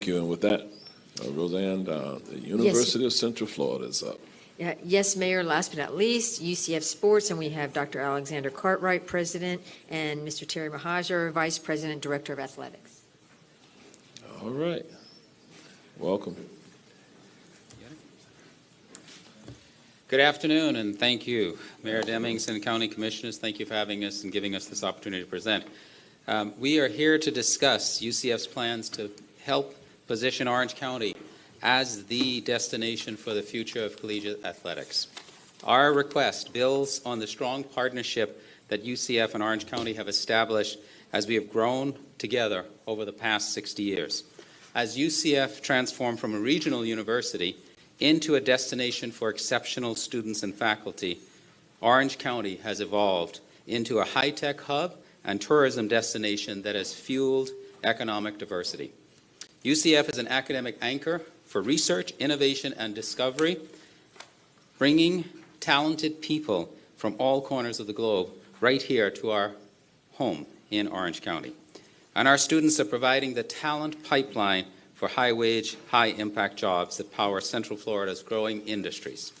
you. And with that, Roseanne, the University of Central Florida is up. Yes, Mayor. Last but not least, UCF Sports, and we have Dr. Alexander Cartwright, President, and Mr. Terry Mahajer, Vice President, Director of Athletics. All right. Welcome. Good afternoon, and thank you, Mayor Demings and County Commissioners. Thank you for having us and giving us this opportunity to present. We are here to discuss UCF's plans to help position Orange County as the destination for the future of collegiate athletics. Our request builds on the strong partnership that UCF and Orange County have established as we have grown together over the past 60 years. As UCF transformed from a regional university into a destination for exceptional students and faculty, Orange County has evolved into a high-tech hub and tourism destination that has fueled economic diversity. UCF is an academic anchor for research, innovation, and discovery, bringing talented people from all corners of the globe right here to our home in Orange County. And our students are providing the talent pipeline for high-wage, high-impact jobs that power Central Florida's growing industries.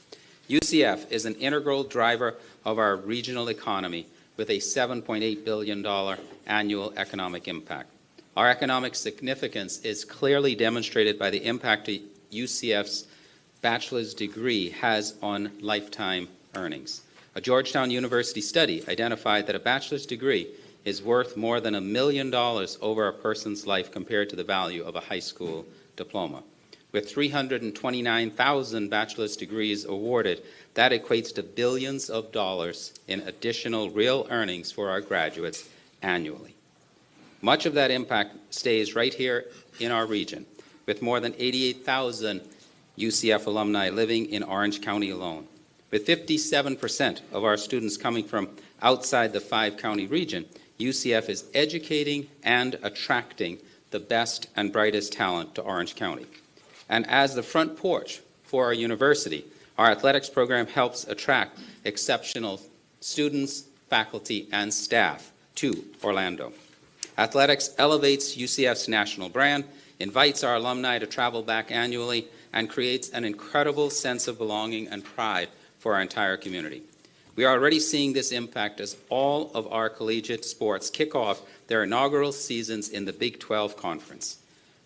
UCF is an integral driver of our regional economy with a $7.8 billion annual economic impact. Our economic significance is clearly demonstrated by the impact UCF's bachelor's degree has on lifetime earnings. A Georgetown University study identified that a bachelor's degree is worth more than $1 million over a person's life compared to the value of a high school diploma. With 329,000 bachelor's degrees awarded, that equates to billions of dollars in additional real earnings for our graduates annually. Much of that impact stays right here in our region, with more than 88,000 UCF alumni living in Orange County alone. With 57% of our students coming from outside the five-county region, UCF is educating and attracting the best and brightest talent to Orange County. And as the front porch for our university, our athletics program helps attract exceptional students, faculty, and staff to Orlando. Athletics elevates UCF's national brand, invites our alumni to travel back annually, and creates an incredible sense of belonging and pride for our entire community. We are already seeing this impact as all of our collegiate sports kick off their inaugural seasons in the Big 12 Conference.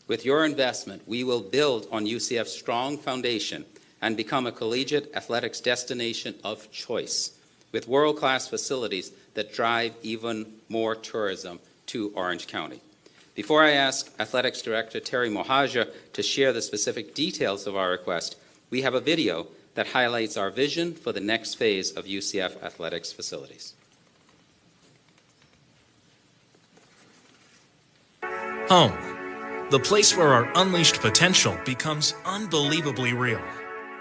With your investment, we will build on UCF's strong foundation and become a collegiate athletics destination of choice, with world-class facilities that drive even more tourism to Orange County. Before I ask Athletics Director Terry Mahajer to share the specific details of our request, we have a video that highlights our vision for the next phase of UCF athletics facilities. Home, the place where our unleashed potential becomes unbelievably real.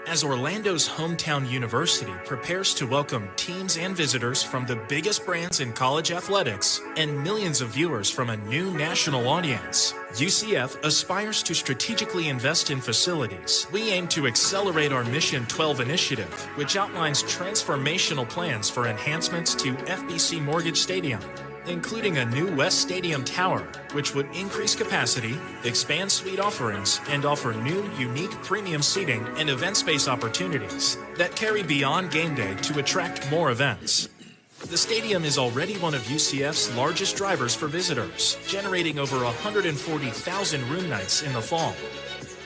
As Orlando's hometown university prepares to welcome teams and visitors from the biggest brands in college athletics and millions of viewers from a new national audience, UCF aspires to strategically invest in facilities. We aim to accelerate our Mission 12 initiative, which outlines transformational plans for enhancements to FBC Mortgage Stadium, including a new West Stadium Tower, which would increase capacity, expand suite offerings, and offer new, unique premium seating and event space opportunities that carry beyond game day to attract more events. The stadium is already one of UCF's largest drivers for visitors, generating over 140,000 room nights in the fall.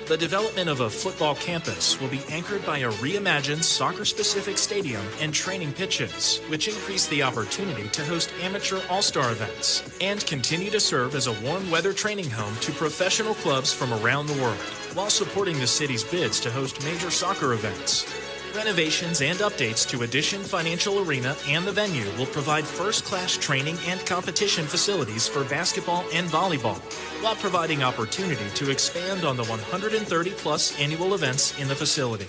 The development of a football campus will be anchored by a reimagined soccer-specific stadium and training pitches, which increase the opportunity to host amateur all-star events and continue to serve as a warm-weather training home to professional clubs from around the world, while supporting the city's bids to host major soccer events. Renovations and updates to Addition Financial Arena and the venue will provide first-class training and competition facilities for basketball and volleyball, while providing opportunity to expand on the 130-plus annual events in the facility.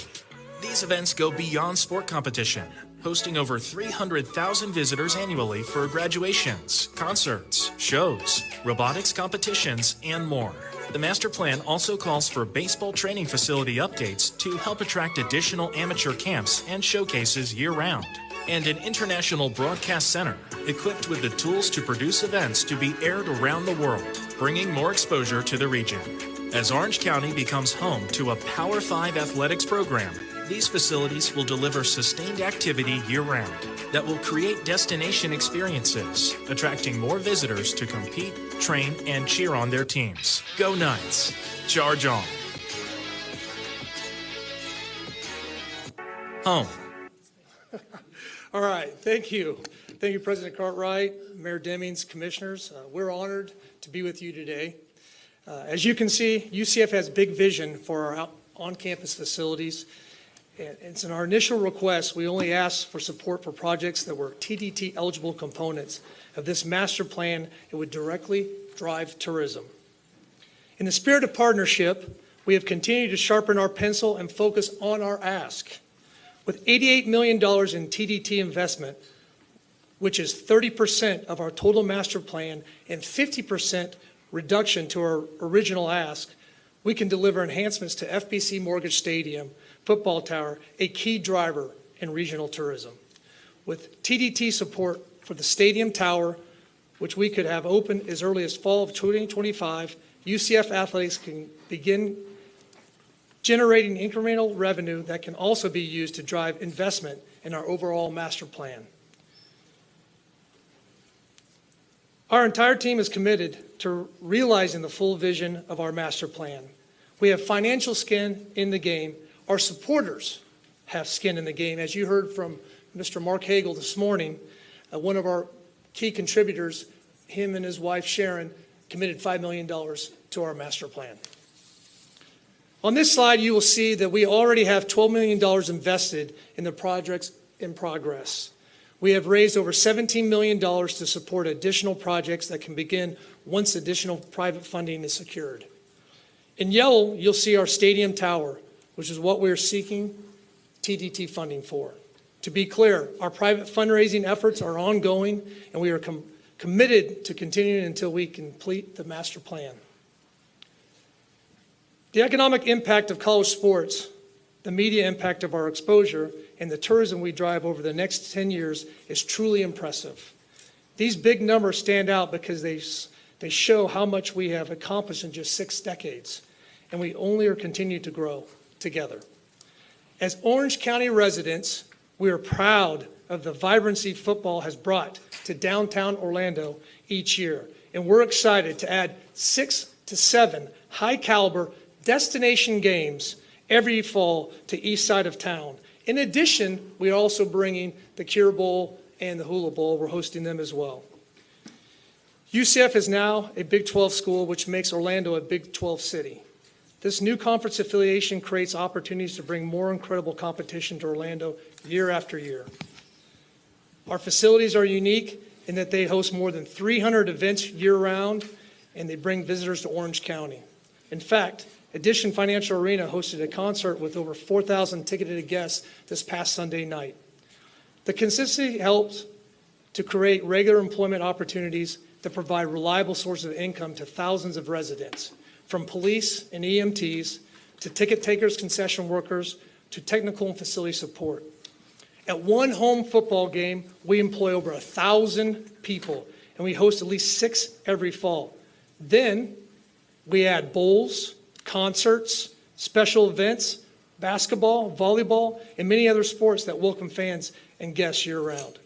These events go beyond sport competition, hosting over 300,000 visitors annually for graduations, concerts, shows, robotics competitions, and more. The master plan also calls for baseball training facility updates to help attract additional amateur camps and showcases year-round, and an international broadcast center equipped with the tools to produce events to be aired around the world, bringing more exposure to the region. As Orange County becomes home to a Power 5 athletics program, these facilities will deliver sustained activity year-round that will create destination experiences, attracting more visitors to compete, train, and cheer on their teams. Go Knights! Charge on! Home. All right, thank you. Thank you, President Cartwright, Mayor Demings, Commissioners. We're honored to be with you today. As you can see, UCF has big vision for our on-campus facilities. And it's in our initial request, we only asked for support for projects that were TDT eligible components of this master plan. It would directly drive tourism. In the spirit of partnership, we have continued to sharpen our pencil and focus on our ask. With $88 million in TDT investment, which is 30% of our total master plan and 50% reduction to our original ask, we can deliver enhancements to FBC Mortgage Stadium, football tower, a key driver in regional tourism. With TDT support for the stadium tower, which we could have open as early as fall of 2025, UCF athletics can begin generating incremental revenue that can also be used to drive investment in our overall master plan. Our entire team is committed to realizing the full vision of our master plan. We have financial skin in the game. Our supporters have skin in the game. As you heard from Mr. Mark Hagel this morning, one of our key contributors, him and his wife Sharon, committed $5 million to our master plan. On this slide, you will see that we already have $12 million invested in the projects in progress. We have raised over $17 million to support additional projects that can begin once additional private funding is secured. In yellow, you'll see our stadium tower, which is what we're seeking TDT funding for. To be clear, our private fundraising efforts are ongoing, and we are committed to continuing until we complete the master plan. The economic impact of college sports, the media impact of our exposure, and the tourism we drive over the next 10 years is truly impressive. These big numbers stand out because they show how much we have accomplished in just 6 decades, and we only are continuing to grow together. As Orange County residents, we are proud of the vibrancy football has brought to downtown Orlando each year, and we're excited to add 6 to 7 high-caliber destination games every fall to east side of town. In addition, we are also bringing the Cure Bowl and the Hula Bowl. We're hosting them as well. UCF is now a Big 12 school, which makes Orlando a Big 12 city. This new conference affiliation creates opportunities to bring more incredible competition to Orlando year after year. Our facilities are unique in that they host more than 300 events year-round, and they bring visitors to Orange County. In fact, Addition Financial Arena hosted a concert with over 4,000 ticketed guests this past Sunday night. The consistency helps to create regular employment opportunities that provide reliable sources of income to thousands of residents, from police and EMTs to ticket takers, concession workers, to technical and facility support. At one home football game, we employ over 1,000 people, and we host at least 6 every fall. Then we add bowls, concerts, special events, basketball, volleyball, and many other sports that welcome fans and guests year-round.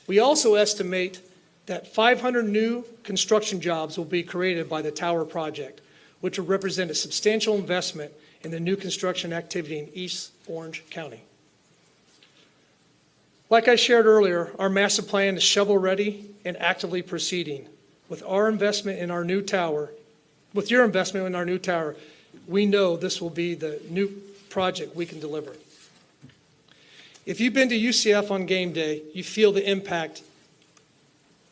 We also estimate that 500 new construction jobs will be created by the Tower Project, which will represent a substantial investment in the new construction activity in East Orange County. Like I shared earlier, our master plan is shovel-ready and actively proceeding. With our investment in our new tower, with your investment in our new tower, we know this will be the new project we can deliver. If you've been to UCF on game day, you feel the impact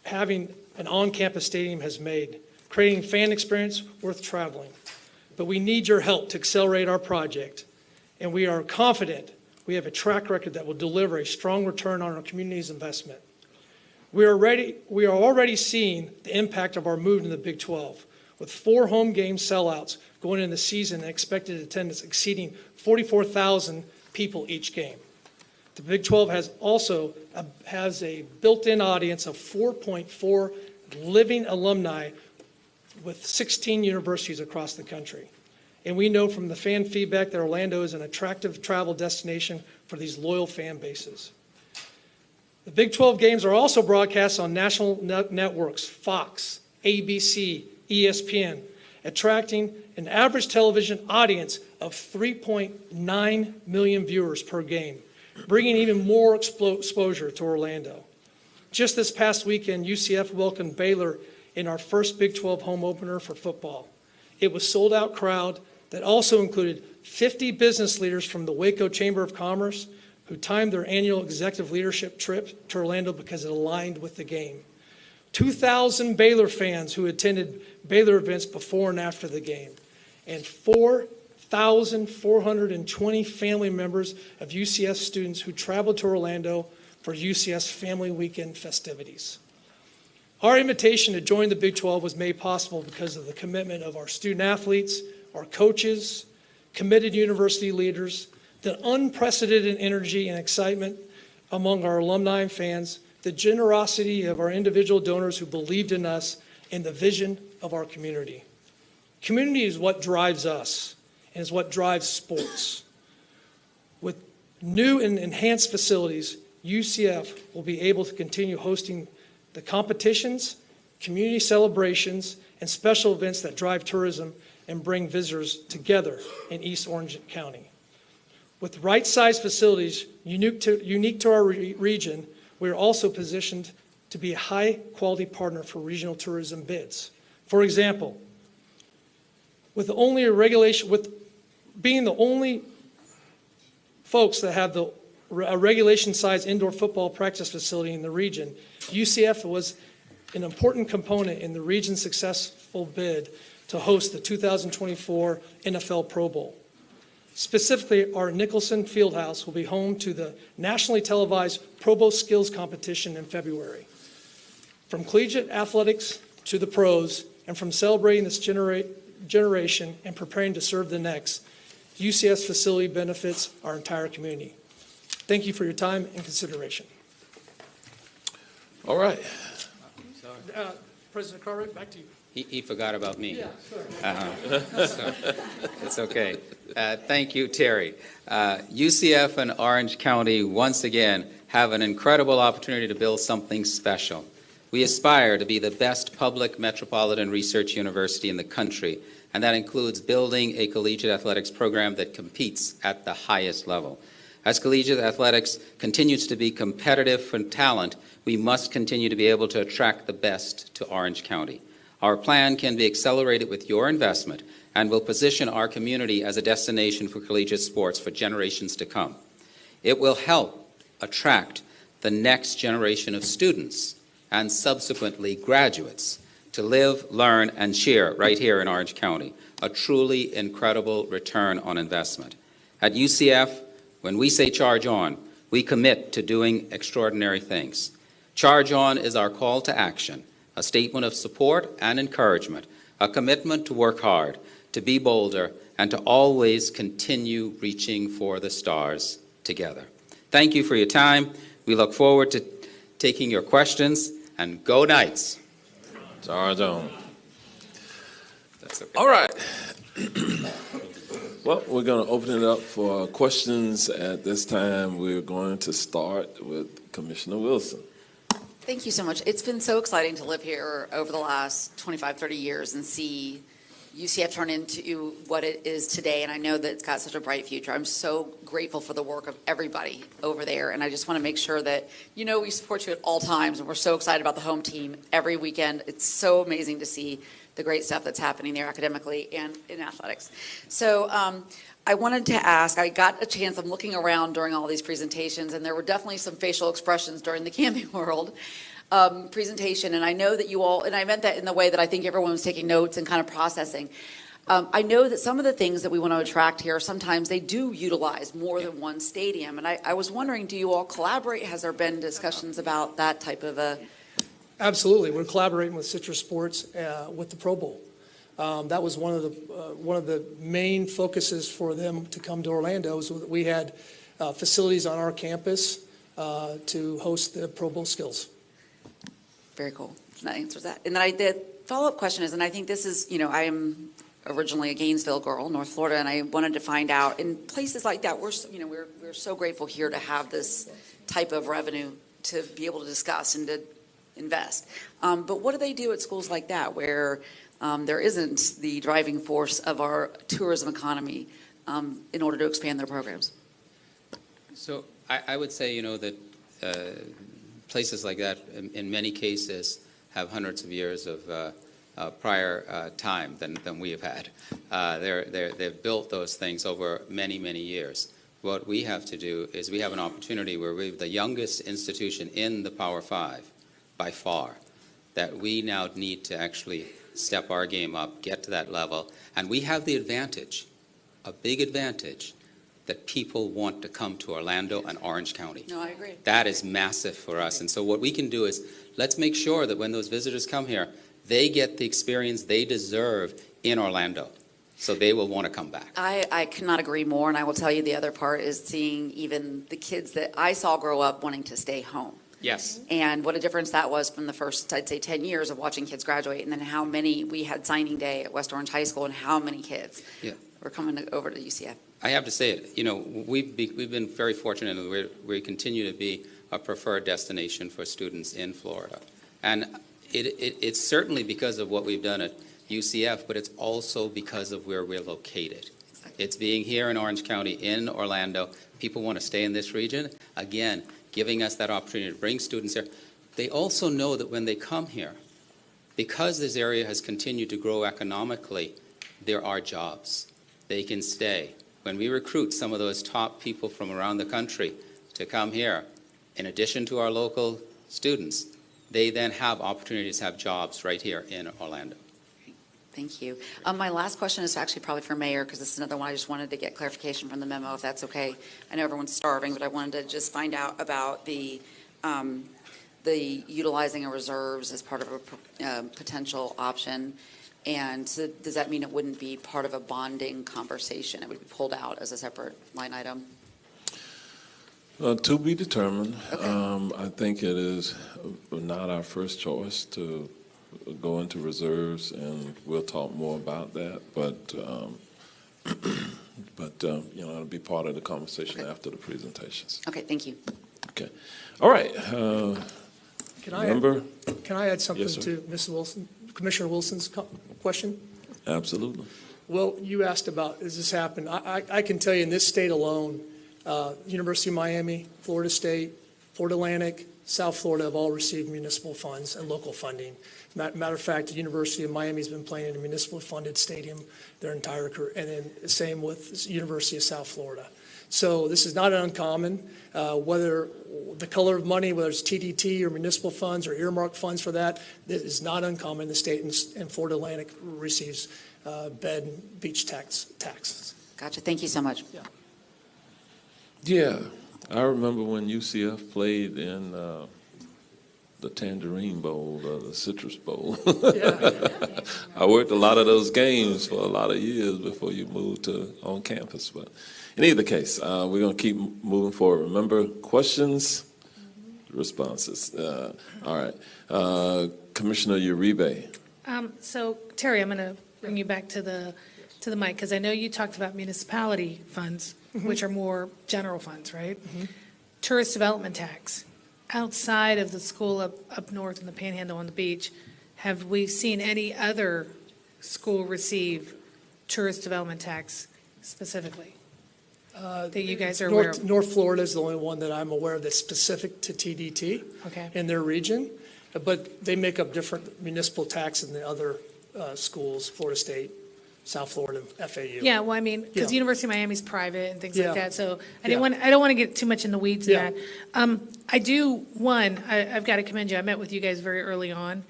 having an on-campus stadium has made, creating fan experience worth traveling. But we need your help to accelerate our project, and we are confident we have a track record that will deliver a strong return on our community's investment. We are already seeing the impact of our move to the Big 12, with 4 home game sellouts going into the season and expected attendance exceeding 44,000 people each game. The Big 12 has a built-in audience of 4.4 living alumni with 16 universities across the country. And we know from the fan feedback that Orlando is an attractive travel destination for these loyal fan bases. The Big 12 games are also broadcast on national networks, Fox, ABC, ESPN, attracting an average television audience of 3.9 million viewers per game, bringing even more exposure to Orlando. Just this past weekend, UCF welcomed Baylor in our first Big 12 home opener for football. It was a sold-out crowd that also included 50 business leaders from the Waco Chamber of Commerce who timed their annual executive leadership trip to Orlando because it aligned with the game. 2,000 Baylor fans who attended Baylor events before and after the game, and 4,420 family members of UCF students who traveled to Orlando for UCF's Family Weekend festivities. Our invitation to join the Big 12 was made possible because of the commitment of our student athletes, our coaches, committed university leaders, the unprecedented energy and excitement among our alumni and fans, the generosity of our individual donors who believed in us, and the vision of our community. Community is what drives us and is what drives sports. With new and enhanced facilities, UCF will be able to continue hosting the competitions, community celebrations, and special events that drive tourism and bring visitors together in East Orange County. With right-sized facilities unique to our region, we are also positioned to be a high-quality partner for regional tourism bids. For example, with being the only folks that have a regulation-sized indoor football practice facility in the region, UCF was an important component in the region's successful bid to host the 2024 NFL Pro Bowl. Specifically, our Nicholson Fieldhouse will be home to the nationally televised Pro Bowl Skills Competition in February. From collegiate athletics to the pros, and from celebrating this generation and preparing to serve the next, UCF's facility benefits our entire community. Thank you for your time and consideration. All right. President Cartwright, back to you. He forgot about me. Yeah, sorry. So, it's okay. Thank you, Terry. UCF and Orange County, once again, have an incredible opportunity to build something special. We aspire to be the best public metropolitan research university in the country, and that includes building a collegiate athletics program that competes at the highest level. As collegiate athletics continues to be competitive for talent, we must continue to be able to attract the best to Orange County. Our plan can be accelerated with your investment and will position our community as a destination for collegiate sports for generations to come. It will help attract the next generation of students and subsequently graduates to live, learn, and cheer right here in Orange County, a truly incredible return on investment. At UCF, when we say charge on, we commit to doing extraordinary things. Charge on is our call to action, a statement of support and encouragement, a commitment to work hard, to be bolder, and to always continue reaching for the stars together. Thank you for your time. We look forward to taking your questions, and go Knights. Charge on. That's okay. All right. Well, we're going to open it up for questions at this time. We're going to start with Commissioner Wilson. Thank you so much. It's been so exciting to live here over the last 25, 30 years and see UCF turn into what it is today, and I know that it's got such a bright future. I'm so grateful for the work of everybody over there, and I just want to make sure that, you know, we support you at all times, and we're so excited about the home team every weekend. It's so amazing to see the great stuff that's happening there academically and in athletics. So I wanted to ask, I got a chance, I'm looking around during all these presentations, and there were definitely some facial expressions during the Camping World presentation, and I know that you all, and I meant that in the way that I think everyone was taking notes and kind of processing. I know that some of the things that we want to attract here, sometimes they do utilize more than one stadium, and I was wondering, do you all collaborate? Has there been discussions about that type of a... Absolutely. We're collaborating with Citrus Sports with the Pro Bowl. That was one of the main focuses for them to come to Orlando. Was that we had facilities on our campus to host the Pro Bowl Skills. Very cool. That answers that. And then the follow-up question is, and I think this is, you know, I am originally a Gainesville girl, North Florida, and I wanted to find out in places like that. We're so grateful here to have this type of revenue to be able to discuss and to invest. But what do they do at schools like that where there isn't the driving force of our tourism economy in order to expand their programs? So I would say, that places like that, in many cases, have hundreds of years of prior time than we have had. They've built those things over many, many years. What we have to do is we have an opportunity where we're the youngest institution in the Power Five, by far, that we now need to actually step our game up, get to that level, and we have the advantage, a big advantage, that people want to come to Orlando and Orange County. No, I agree. That is massive for us. And so what we can do is let's make sure that when those visitors come here, they get the experience they deserve in Orlando. So they will want to come back. I cannot agree more, and I will tell you the other part is seeing even the kids that I saw grow up wanting to stay home. Yes. And what a difference that was from the first, I'd say, 10 years of watching kids graduate, and then how many, we had signing day at West Orange High School, and how many kids were coming over to UCF. I have to say it, we've been very fortunate, and we continue to be a preferred destination for students in Florida. And it's certainly because of what we've done at UCF, but it's also because of where we're located. Exactly. It's being here in Orange County, in Orlando. People want to stay in this region. Again, giving us that opportunity to bring students here. They also know that when they come here, because this area has continued to grow economically, there are jobs. They can stay. When we recruit some of those top people from around the country to come here, in addition to our local students, they then have opportunities to have jobs right here in Orlando. Thank you. My last question is actually probably for Mayor, because this is another one I just wanted to get clarification from the memo, if that's okay. I know everyone's starving, but I wanted to just find out about the utilizing of reserves as part of a potential option. And so does that mean it wouldn't be part of a bonding conversation? It would be pulled out as a separate line item? To be determined. Okay. I think it is not our first choice to go into reserves, and we'll talk more about that. But it'll be part of the conversation after the presentations. Okay, thank you. Okay. All right. Can I add something Yes, sir. to Mrs. Wilson, Commissioner Wilson's question? Absolutely. Well, you asked about, does this happen? I can tell you in this state alone, University of Miami, Florida State, Florida Atlantic, South Florida have all received municipal funds and local funding. Matter of fact, the University of Miami has been playing in a municipal funded stadium their entire career, and then the same with the University of South Florida. So this is not uncommon, whether the color of money, whether it's TDT or municipal funds or earmarked funds for that, this is not uncommon in the state, and Florida Atlantic receives bed and beach taxes. Gotcha. Thank you so much. Yeah. I remember when UCF played in the Tangerine Bowl, the Citrus Bowl. Yeah. I worked a lot of those games for a lot of years before you moved on campus. But in either case, we're going to keep moving forward. Remember, questions, responses. All right. Commissioner Uribe. So, Terry, I'm going to bring you back to the mic, because I know you talked about municipality funds, which are more general funds, right? Tourist development tax. Outside of the school up north in the Panhandle on the beach, have we seen any other school receive tourist development tax specifically that you guys are aware of? North Florida is the only one that I'm aware of that's specific to TDT in their region, but they make up different municipal tax than the other schools, Florida State, South Florida, FAU. Yeah, well, I mean, because Yeah. University of Miami's private and things Yeah. like that, so I Yeah. don't want to get too much in the weeds in Yeah. that. I've got to commend you. I met with you guys very early on,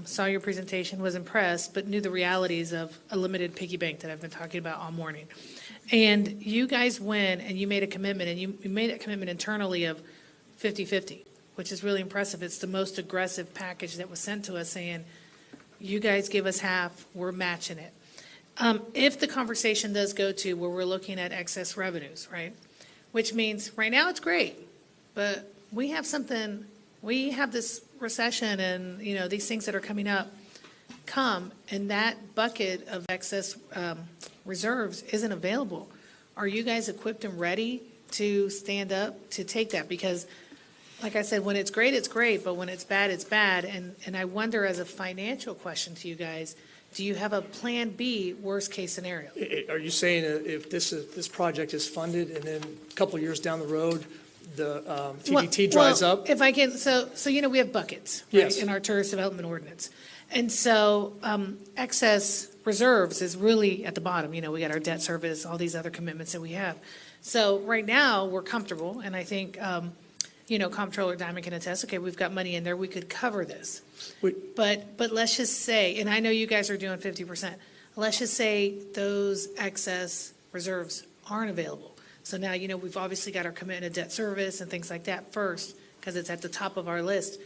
saw your presentation, was impressed, but knew the realities of a limited piggy bank that I've been talking about all morning. And you guys went and you made a commitment, and you made a commitment internally of 50-50, which is really impressive. It's the most aggressive package that was sent to us saying, you guys give us half, we're matching it. If the conversation does go to where we're looking at excess revenues, right? Which means right now it's great, but we have this recession and, these things that are coming up. come and that bucket of excess reserves isn't available. Are you guys equipped and ready to stand up to take that? Because, like I said, when it's great, but when it's bad. And I wonder, as a financial question to you guys, do you have a plan B, worst case scenario? Are you saying if this project is funded and then a couple of years down the road, the TDT dries up? If I can, so we have buckets, Yes. right, in our tourist development ordinance. And so excess reserves is really at the bottom. We got our debt service, all these other commitments that we have. So right now, we're comfortable, and I think, Comptroller Diamond can attest, okay, we've got money in there, we could cover this. But let's just say, and I know you guys are doing 50%, let's just say those excess reserves aren't available. So now, we've obviously got our commitment to debt service and things like that first, because it's at the top of our list.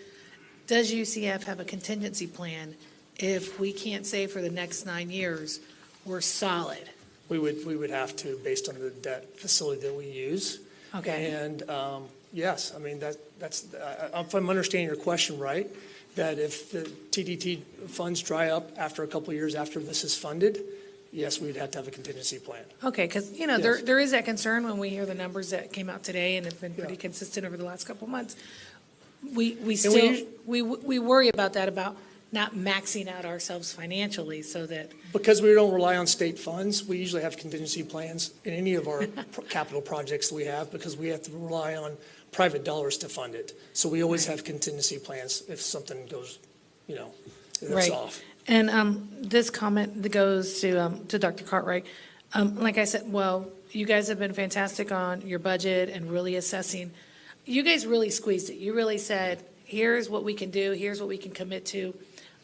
Does UCF have a contingency plan if we can't say for the next 9 years, we're solid? We would have to, based on the debt facility that we use. Okay. And yes, I mean, that's if I'm understanding your question right, that if the TDT funds dry up after a couple of years after this is funded, yes, we'd have to have a contingency plan. Okay, because, Yes. there is that concern when we hear the numbers that came out today and have been pretty consistent over the last couple of months. We still, we worry about that, about not maxing out ourselves financially so that, Because we don't rely on state funds, we usually have contingency plans in any of our capital projects that we have, because we have to rely on private dollars to fund it. So we always have contingency plans if something goes, that's Right. off. And this comment that goes to Dr. Cartwright. Like I said, you guys have been fantastic on your budget and really assessing. You guys really squeezed it. You really said, here's what we can do, here's what we can commit to.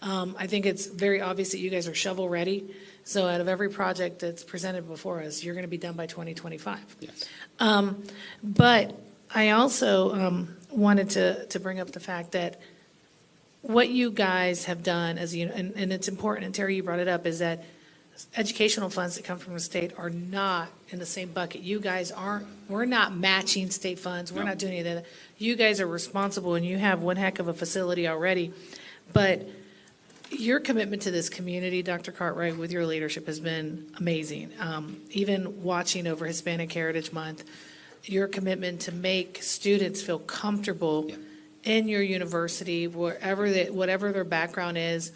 I think it's very obvious that you guys are shovel ready. So out of every project that's presented before us, you're going to be done by 2025. Yes. But I also wanted to bring up the fact that what you guys have done, and it's important, and Terry, you brought it up, is that educational funds that come from the state are not in the same bucket. You guys we're not matching state funds. We're not doing any of that. You guys are responsible, and you have one heck of a facility already. But your commitment to this community, Dr. Cartwright, with your leadership has been amazing. Even watching over Hispanic Heritage Month, your commitment to make students feel comfortable in your university, whatever their background is,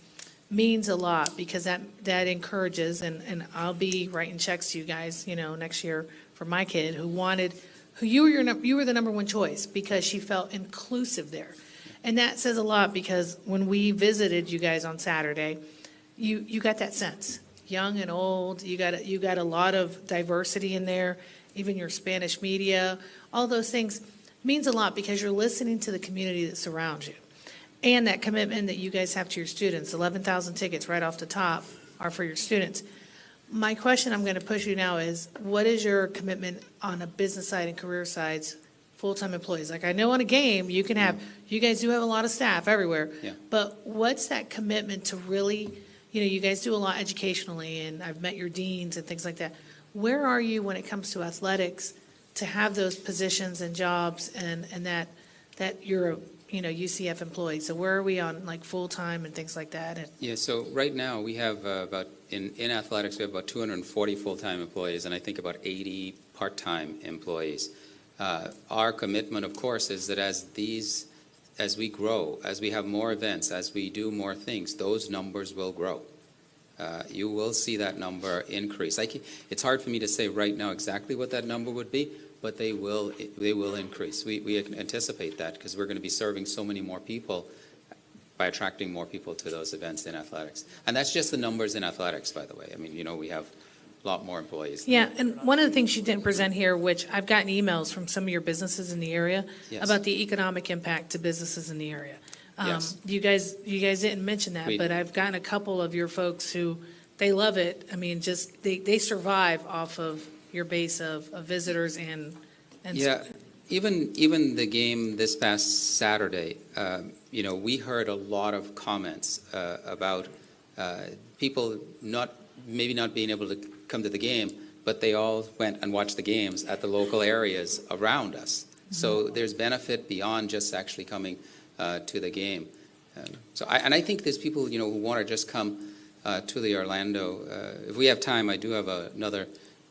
means a lot, because that encourages, and I'll be writing checks to you guys, next year for my kid who you were the number one choice because she felt inclusive there. And that says a lot, because when we visited you guys on Saturday, you got that sense, young and old, you got a lot of diversity in there, even your Spanish media, all those things means a lot because you're listening to the community that surrounds you. And that commitment that you guys have to your students, 11,000 tickets right off the top are for your students. My question I'm going to push you now is, what is your commitment on a business side and career sides, full-time employees? Like, I know on a game, you guys do have a lot of staff everywhere. Yeah. But what's that commitment to really, you guys do a lot educationally, and I've met your deans and things like that. Where are you when it comes to athletics to have those positions and jobs and that you're a UCF employee? So where are we on like full-time and things like that? Yeah, so right now we have in athletics, we have about 240 full-time employees and I think about 80 part-time employees. Our commitment, of course, is that as we grow, as we have more events, as we do more things, those numbers will grow. You will see that number increase. It's hard for me to say right now exactly what that number would be, but they will increase. We anticipate that because we're going to be serving so many more people by attracting more people to those events in athletics. And that's just the numbers in athletics, by the way. I mean, we have a lot more employees. Yeah, and one of the things you didn't present here, which I've gotten emails from some of your businesses in the area about the economic impact to businesses in the area. Yes. You guys didn't mention that, but I've gotten a couple of your folks who, they love it. I mean, just they survive off of your base of visitors and yeah, even the game this past Saturday, we heard a lot of comments about people maybe not being able to come to the game, but they all went and watched the games at the local areas around us. So there's benefit beyond just actually coming to the game. And I think there's people, who want to just come to the Orlando. If we have time, I do have another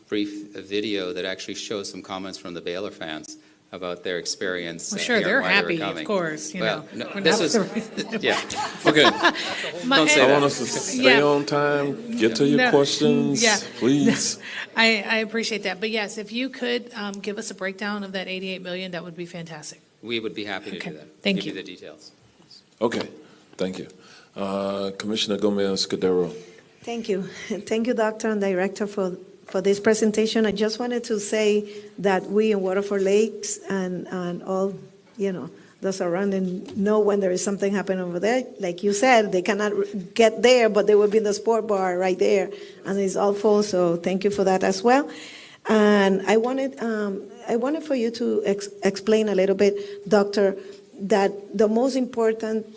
brief video that actually shows some comments from the Baylor fans about their experience. Well, sure, here and they're why they were happy, coming. of course, Well, no, We're this not- is, yeah. Okay, Don't say I that. want us to stay on time, get to your No, questions, yeah. please. I appreciate that. But yes, if you could give us a breakdown of that 88 million, that would be fantastic. We would be happy to Okay, do that. thank Give you. you the details. Okay, thank you. Commissioner Gomez-Cadero. Thank you. Thank you, Doctor and Director, for this presentation. I just wanted to say that we in Waterford Lakes and all, the surrounding know when there is something happening over there. Like you said, they cannot get there, but they will be in the sport bar right there, and it's all full, so thank you for that as well. And I wanted for you to explain a little bit, Doctor, that the most important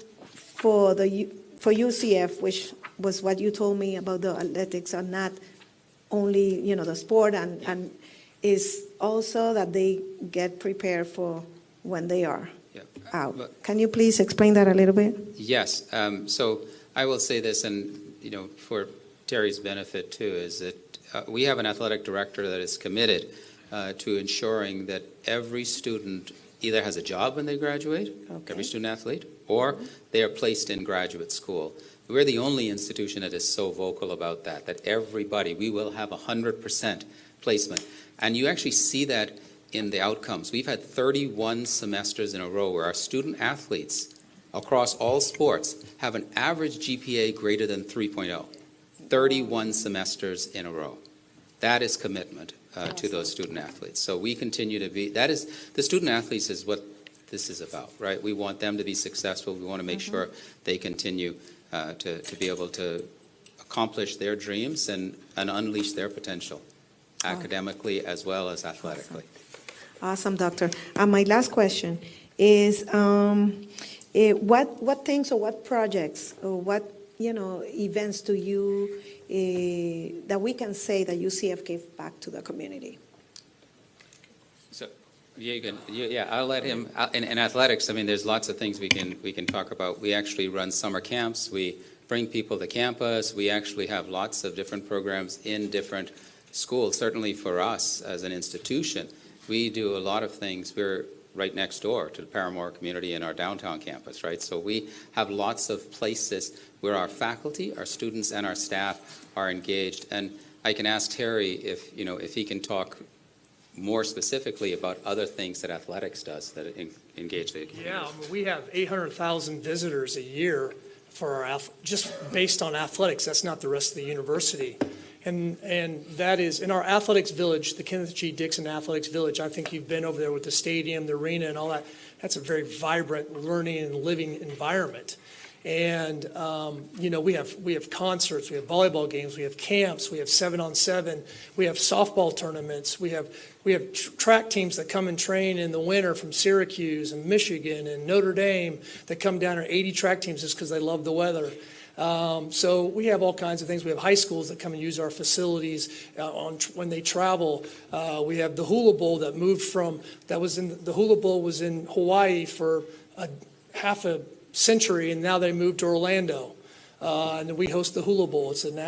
for UCF, which was what you told me about the athletics, are not only the sport, and is also that they get prepared for when they are out. Can you please explain that a little bit? Yes. So I will say this, and for Terry's benefit too, is that we have an athletic director that is committed to ensuring that every student either has a job when they graduate, every student athlete, or they are placed in graduate school. We're the only institution that is so vocal about that everybody, we will have 100% placement. And you actually see that in the outcomes. We've had 31 semesters in a row where our student athletes across all sports have an average GPA greater than 3.0. 31 semesters in a row. That is commitment to those student athletes. So we continue to be, the student athletes is what this is about, right? We want them to be successful. We want to make sure they continue to be able to accomplish their dreams and unleash their potential, academically as well as athletically. Awesome, Doctor. My last question is, what things or what projects or what events do you that we can say that UCF gave back to the community? So, I'll let him. In athletics, I mean, there's lots of things we can talk about. We actually run summer camps. We bring people to campus. We actually have lots of different programs in different schools. Certainly for us as an institution, we do a lot of things. We're right next door to the Paramore community in our downtown campus, right? So we have lots of places where our faculty, our students, and our staff are engaged. And I can ask Terry if he can talk more specifically about other things that athletics does that engage the community. Yeah, we have 800,000 visitors a year for just based on athletics. That's not the rest of the university. And that is in our athletics village, the Kenneth G. Dixon Athletics Village. I think you've been over there with the stadium, the arena, and all that. That's a very vibrant learning and living environment. And we have concerts, we have volleyball games, we have camps, we have 7-on-7, we have softball tournaments, we have track teams that come and train in the winter from Syracuse and Michigan and Notre Dame that come down, or 80 track teams just because they love the weather. So we have all kinds of things. We have high schools that come and use our facilities when they travel. We have the Hula Bowl that moved the Hula Bowl was in Hawaii for half a century, and now they moved to Orlando. And then we host the Hula Bowl. It's an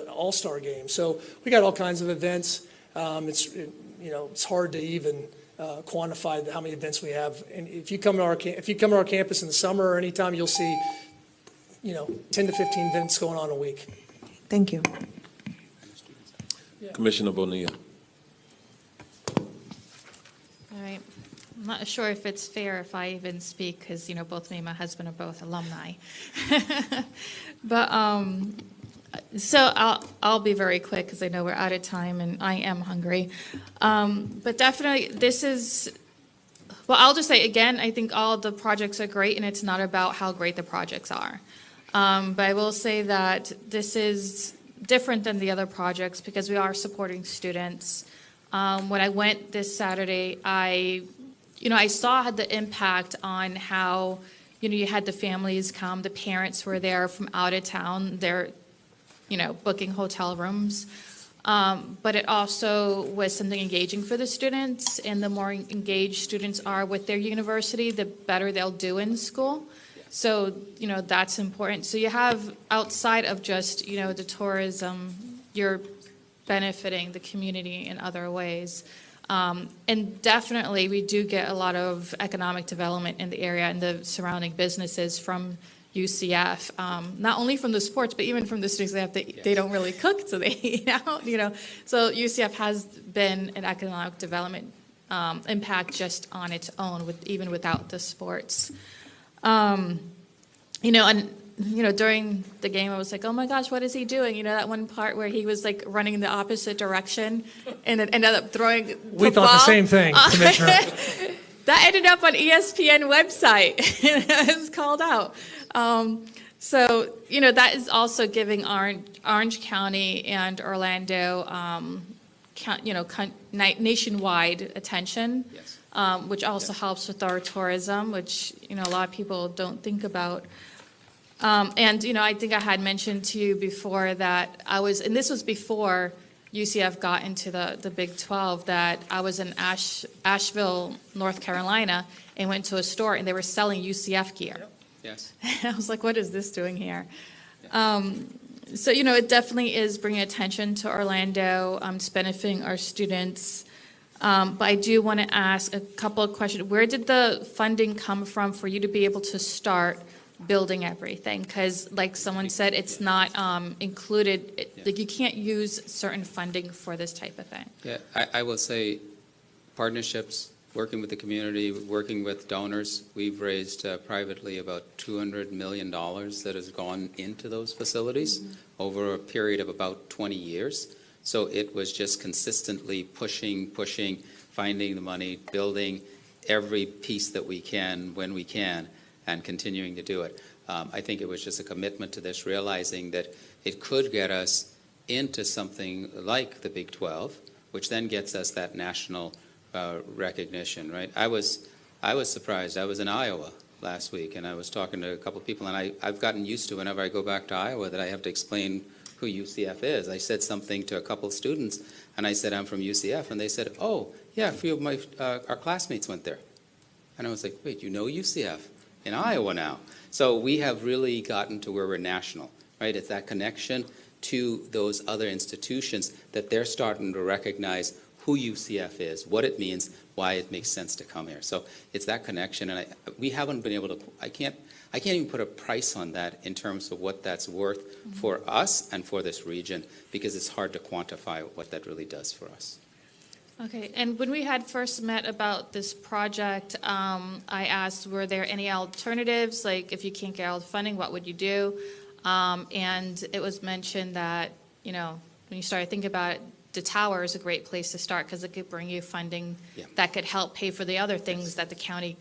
all-star game. So we got all kinds of events. It's hard to even quantify how many events we have. And if you come to our campus in the summer or anytime, you'll see 10 to 15 events going on a week. Thank you. Commissioner Bonilla. All right. I'm not sure if it's fair if I even speak because, both me and my husband are both alumni. But so I'll be very quick because I know we're out of time and I am hungry. But definitely I'll just say again, I think all the projects are great and it's not about how great the projects are. But I will say that this is different than the other projects because we are supporting students. When I went this Saturday, I saw the impact on how, you had the families come, the parents were there from out of town, they're, booking hotel rooms. But it also was something engaging for the students, and the more engaged students are with their university, the better they'll do in school. So, that's important. So you have, outside of just, the tourism, you're benefiting the community in other ways. And definitely, we do get a lot of economic development in the area and the surrounding businesses from UCF, not only from the sports, but even from the students they don't really cook, so they eat out, So UCF has been an economic development impact just on its own, even without the sports. During the game, I was like, oh my gosh, what is he doing? That one part where he was like running in the opposite direction and then ended up throwing football. We thought the same thing, Commissioner. That ended up on ESPN website. It was called out. So, that is also giving Orange County and Orlando, nationwide attention, Yes. which also helps with our tourism, which, a lot of people don't think about. And, I think I had mentioned to you before that and this was before UCF got into the Big 12, that I was in Asheville, North Carolina, and went to a store, and they were selling UCF gear. Yes. I was like, what is this doing here? So, it definitely is bringing attention to Orlando. It's benefiting our students. But I do want to ask a couple of questions. Where did the funding come from for you to be able to start building everything? Because like someone said, it's not included. Like, you can't use certain funding for this type of thing. Yeah, I will say partnerships, working with the community, working with donors. We've raised privately about $200 million that has gone into those facilities over a period of about 20 years. So it was just consistently pushing, finding the money, building every piece that we can when we can, and continuing to do it. I think it was just a commitment to this, realizing that it could get us into something like the Big 12, which then gets us that national recognition, right? I was surprised. I was in Iowa last week, and I was talking to a couple of people, and I've gotten used to whenever I go back to Iowa that I have to explain who UCF is. I said something to a couple of students, and I said, I'm from UCF, and they said, oh, yeah, a few of our classmates went there. And I was like, wait, you know UCF? In Iowa now. So we have really gotten to where we're national, right? It's that connection to those other institutions that they're starting to recognize who UCF is, what it means, why it makes sense to come here. So it's that connection, and we haven't been able to, I can't even put a price on that in terms of what that's worth for us and for this region, because it's hard to quantify what that really does for us. Okay, and when we had first met about this project, I asked, were there any alternatives? Like, if you can't get all the funding, what would you do? And it was mentioned that, when you started thinking about it, the tower is a great place to start because it could bring you funding that could help pay for the other things that the county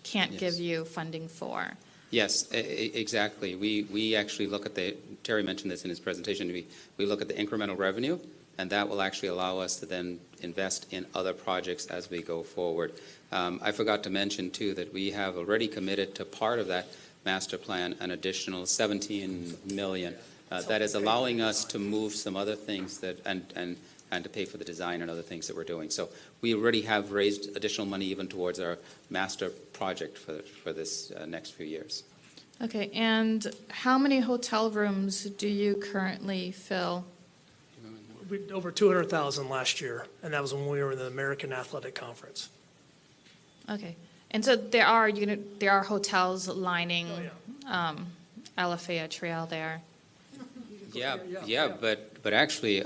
can't give you funding for. Yes, exactly. We actually look at Terry mentioned this in his presentation, we look at the incremental revenue, and that will actually allow us to then invest in other projects as we go forward. I forgot to mention, too, that we have already committed to part of that master plan an additional $17 million. That is allowing us to move some other things and to pay for the design and other things that we're doing. So we already have raised additional money even towards our master project for this next few years. Okay, and how many hotel rooms do you currently fill? We did over 200,000 last year, and that was when we were in the American Athletic Conference. Okay, and so there are hotels lining Alafaya Trail there. Yeah, but actually,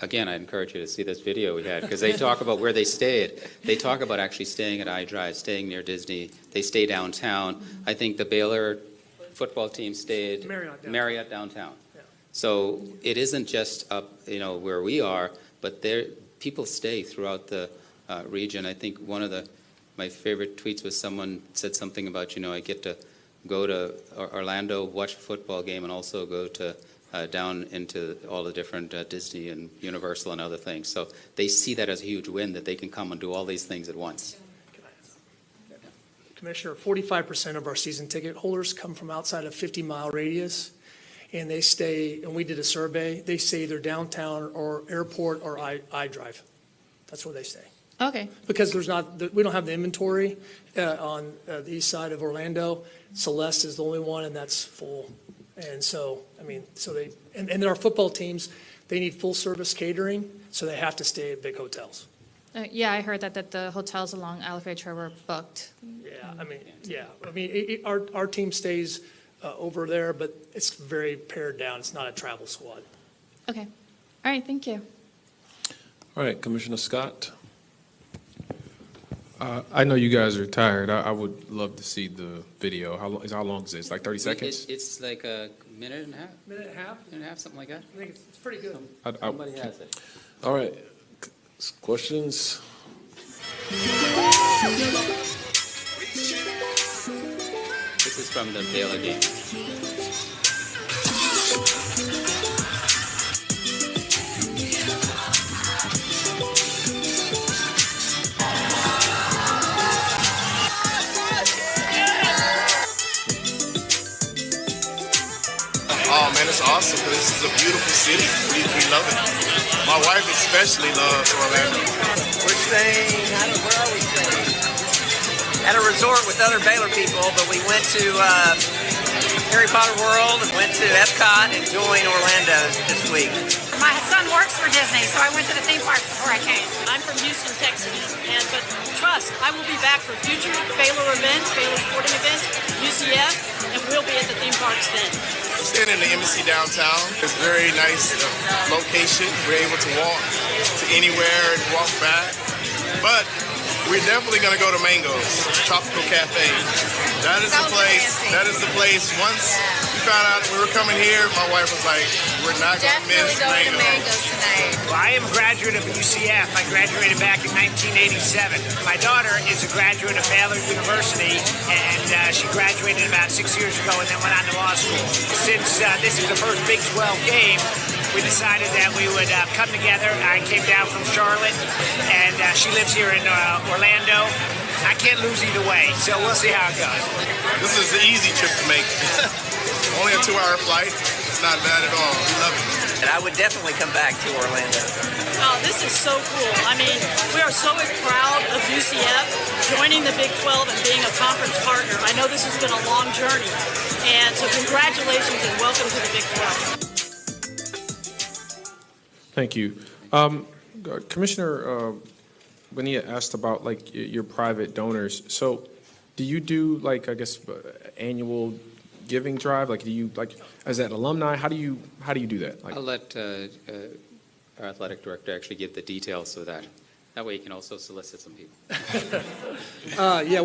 again, I encourage you to see this video we had, because they talk about where they stayed. They talk about actually staying at iDrive, staying near Disney. They stay downtown. I think the Baylor football team stayed Marriott downtown. So it isn't just up, where we are, but people stay throughout the region. I think one of my favorite tweets was someone said something about, I get to go to Orlando, watch a football game, and also go to down into all the different Disney and Universal and other things. So they see that as a huge win, that they can come and do all these things at once. Commissioner, 45% of our season ticket holders come from outside a 50-mile radius, and they stay, and we did a survey, they stay either downtown or airport or iDrive. That's where they stay. Okay, Because we don't have the inventory on the east side of Orlando. Celeste is the only one, and that's full. And so, and then our football teams, they need full-service catering, so they have to stay at big hotels. yeah, I heard that the hotels along Alafaya were booked. Our team stays over there, but it's very pared down. It's not a travel squad. Okay, all right, thank you. All right, Commissioner Scott. I know you guys are tired. I would love to see the video. How long is it? It's like 30 seconds? It's like a minute and a half, Minute and a half? minute and a half, something like that. I think it's pretty good. Somebody has it. All right, questions? This is from the Baylor game. Oh man, it's awesome because this is a beautiful city. We love it. My wife especially loves Orlando. We're staying, where are we staying? At a resort with other Baylor people, but we went to Harry Potter World, went to Epcot, and joined Orlando this week. My son works for Disney, so I went to the theme park before I came. I'm from Houston, Texas, but trust, I will be back for future Baylor events, Baylor sporting events, UCF, and we'll be at the theme parks then. Staying in the Embassy downtown. It's a very nice location. We're able to walk to anywhere and walk back. But we're definitely going to go to Mango's Tropical Cafe. That is the place. That is the place. Once we found out we were coming here, my wife was like, we're not going to miss Mango's tonight. Well, I am a graduate of UCF. I graduated back in 1987. My daughter is a graduate of Baylor University, and she graduated about 6 years ago and then went on to law school. Since this is the first Big 12 game, we decided that we would come together. I came down from Charlotte, and she lives here in Orlando. I can't lose either way, so we'll see how it goes. This is an easy trip to make. Only a 2-hour flight. It's not bad at all. We love it. And I would definitely come back to Orlando. Oh, this is so cool. I mean, we are so proud of UCF joining the Big 12 and being a conference partner. I know this has been a long journey, and so congratulations and welcome to the Big 12. Thank you. Commissioner Bonilla asked about like your private donors. So do you do like, I guess, annual giving drive? Like, do you like, as an alumni, how do you do that? Like, I'll let our athletic director actually give the details of that. That way you can also solicit some people.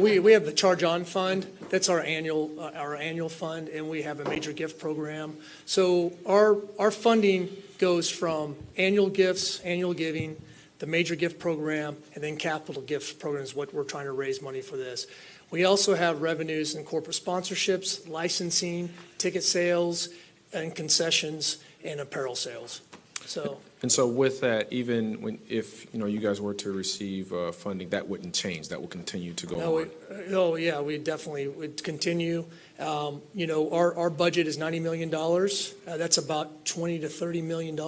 We have the Charge On Fund. That's our annual fund, and we have a major gift program. So our funding goes from annual gifts, annual giving, the major gift program, and then capital gift program is what we're trying to raise money for this. We also have revenues in corporate sponsorships, licensing, ticket sales, and concessions, and apparel sales. So with that, even if you guys were to receive funding, that wouldn't change. That will continue to go on. We definitely would continue. Our budget is $90 million. That's about $20 to $30 million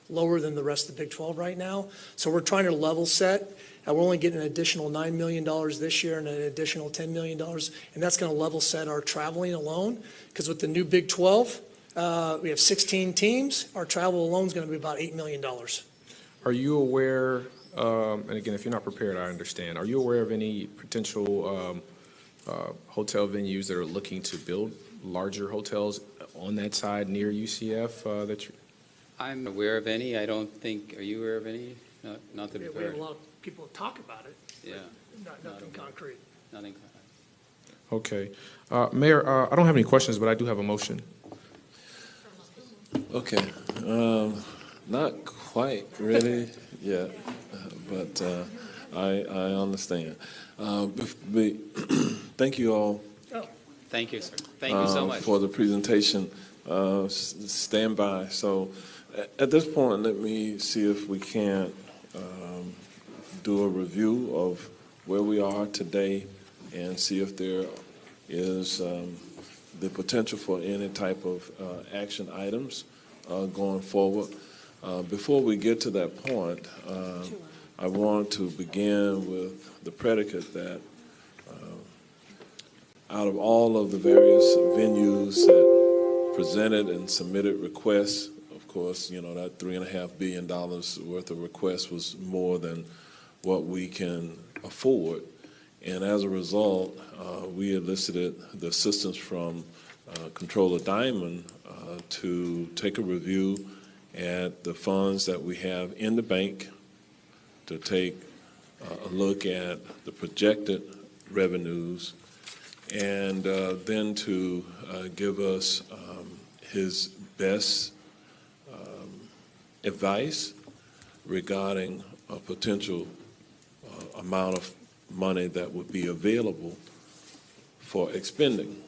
lower than the rest of the Big 12 right now. So we're trying to level set. We're only getting an additional $9 million this year and an additional $10 million, and that's going to level set our traveling alone. Because with the new Big 12, we have 16 teams. Our travel alone is going to be about $8 million. Are you aware, and again, if you're not prepared, I understand, are you aware of any potential hotel venues that are looking to build larger hotels on that side near UCF? I'm aware of any. I don't think, are you aware of any? Not that We have a lot of people talk about it. Yeah. Nothing concrete. Nothing concrete. Okay. Mayor, I don't have any questions, but I do have a motion. Okay. Not quite ready yet, but I understand. Thank you all. Thank you, sir. Thank you so much. For the presentation. Stand by. So at this point, let me see if we can do a review of where we are today and see if there is the potential for any type of action items going forward. Before we get to that point, I want to begin with the predicate that out of all of the various venues that presented and submitted requests, of course, that $3.5 billion worth of requests was more than what we can afford. And as a result, we elicited the assistance from Comptroller Diamond to take a review at the funds that we have in the bank, to take a look at the projected revenues, and then to give us his best advice regarding a potential amount of money that would be available for expending.